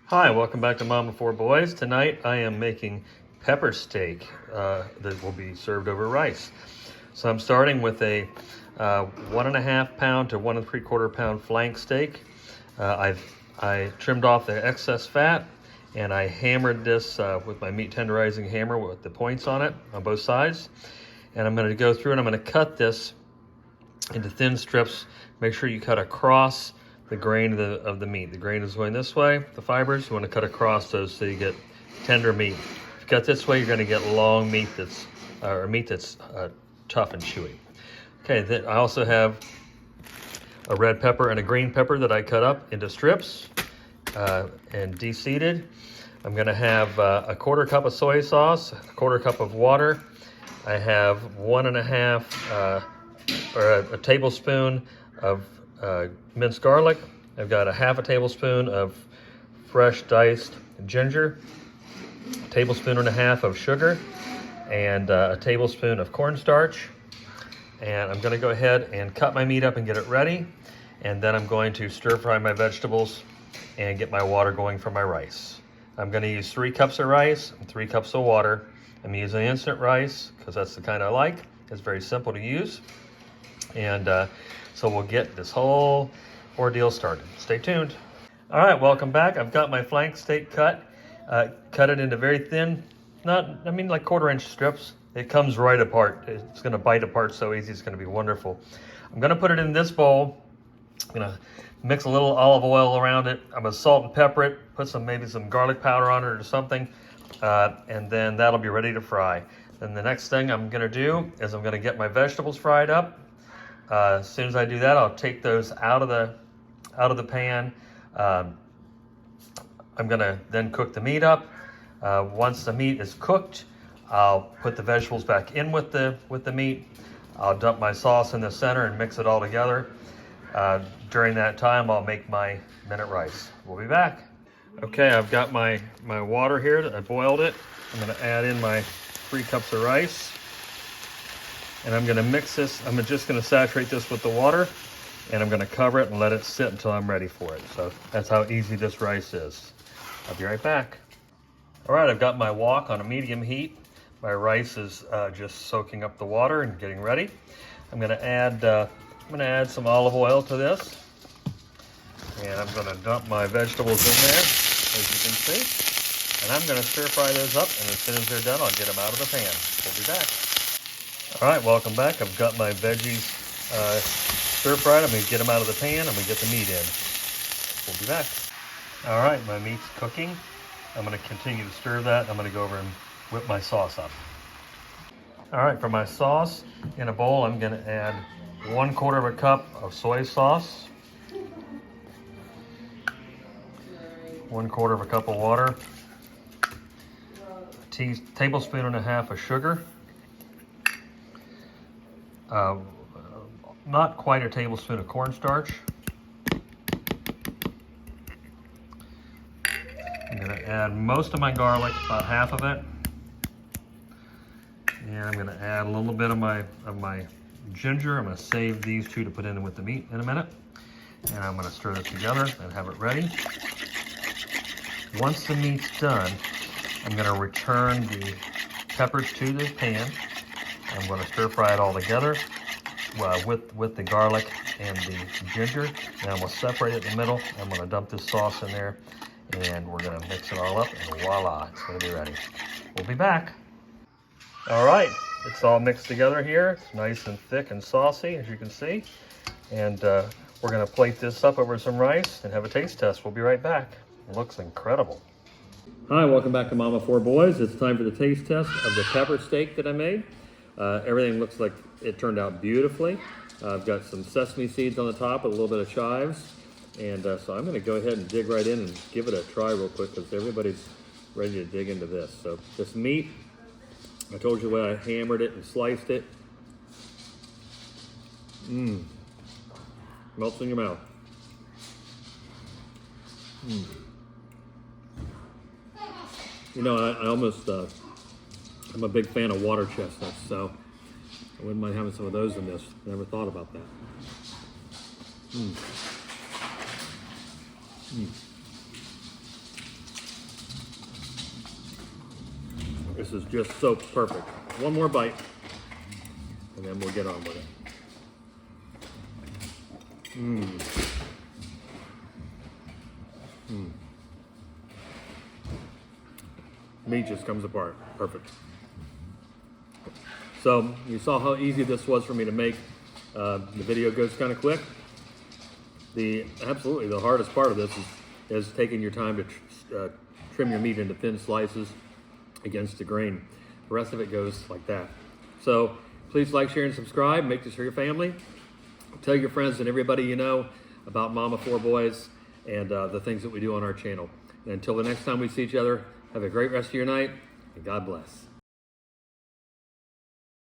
Hi, welcome back to Mom of Four Boys. Tonight I am making pepper steak that will be served over rice. So I'm starting with a 1.5 pound to 1 3/4 pound flank steak. I trimmed off the excess fat and I hammered this with my meat tenderizing hammer with the points on it on both sides. And I'm going to go through and I'm going to cut this into thin strips. Make sure you cut across the grain of the meat. The grain is going this way, the fibers, you want to cut across those so you get tender meat. If you cut this way, you're going to get long meat that's tough and chewy. Okay, then I also have a red pepper and a green pepper that I cut up into strips and de-seeded. I'm going to have a 1/4 cup of soy sauce, a 1/4 cup of water. I have 1.5 or a tablespoon of minced garlic. I've got a 1/2 tablespoon of fresh diced ginger, a 1.5 tablespoons of sugar, and a tablespoon of cornstarch. And I'm going to go ahead and cut my meat up and get it ready. And then I'm going to stir fry my vegetables and get my water going for my rice. I'm going to use 3 cups of rice and 3 cups of water. I'm using instant rice because that's the kind I like. It's very simple to use. And so we'll get this whole ordeal started. Stay tuned. All right, welcome back. I've got my flank steak cut. Cut it into very thin, like 1/4 inch strips. It comes right apart. It's gonna bite apart so easy, it's gonna be wonderful. I'm gonna put it in this bowl. I'm gonna mix a little olive oil around it. I'm gonna salt and pepper it, put maybe some garlic powder on it or something, and then that'll be ready to fry. Then the next thing I'm gonna do is I'm gonna get my vegetables fried up. As soon as I do that, I'll take those out of the pan. I'm gonna then cook the meat up. Once the meat is cooked, I'll put the vegetables back in with the meat. I'll dump my sauce in the center and mix it all together. During that time, I'll make my minute rice. We'll be back. Okay, I've got my water here. I boiled it. I'm gonna add in my 3 cups of rice. And I'm gonna mix this. I'm just gonna saturate this with the water, and I'm gonna cover it and let it sit until I'm ready for it. So that's how easy this rice is. I'll be right back. All right, I've got my wok on a medium heat. My rice is just soaking up the water and getting ready. I'm gonna add some olive oil to this, and I'm gonna dump my vegetables in there, as you can see. And I'm gonna stir fry those up, and as soon as they're done, I'll get them out of the pan. We'll be back. All right, welcome back. I've got my veggies stir fried. I'm gonna get them out of the pan. I'm gonna get the meat in. We'll be back. All right, my meat's cooking. I'm gonna continue to stir that. I'm gonna go over and whip my sauce up. All right, for my sauce, in a bowl, I'm gonna add 1/4 cup of soy sauce, 1/4 cup of water, a tablespoon and a half of sugar, not quite a tablespoon of cornstarch. I'm going to add most of my garlic, about half of it. And I'm going to add a little bit of my ginger. I'm going to save these 2 to put in with the meat in a minute. And I'm going to stir this together and have it ready. Once the meat's done, I'm going to return the peppers to the pan. I'm going to stir fry it all together with the garlic and the ginger. And I'm going to separate it in the middle. I'm going to dump this sauce in there, and we're going to mix it all up, and voila, it's going to be ready. We'll be back. All right, it's all mixed together here. It's nice and thick and saucy, as you can see. And we're going to plate this up over some rice and have a taste test. We'll be right back. It looks incredible. Hi, welcome back to Mom of Four Boys. It's time for the taste test of the pepper steak that I made. Everything looks like it turned out beautifully. I've got some sesame seeds on the top with a little bit of chives. And so I'm going to go ahead and dig right in and give it a try real quick because everybody's ready to dig into this. So this meat, I told you when I hammered it and sliced it. Melts in your mouth. You know, I almost, I'm a big fan of water chestnuts, so I wouldn't mind having some of those in this. Never thought about that. This is just so perfect. One more bite, and then we'll get on with it. Meat just comes apart. Perfect. So you saw how easy this was for me to make. The video goes kind of quick. Absolutely the hardest part of this is taking your time to trim your meat into thin slices against the grain. The rest of it goes like that. So please like, share, and subscribe. Make this for your family. Tell your friends and everybody you know about Mama 4 Boys and the things that we do on our channel. And until the next time we see each other, have a great rest of your night, and God bless.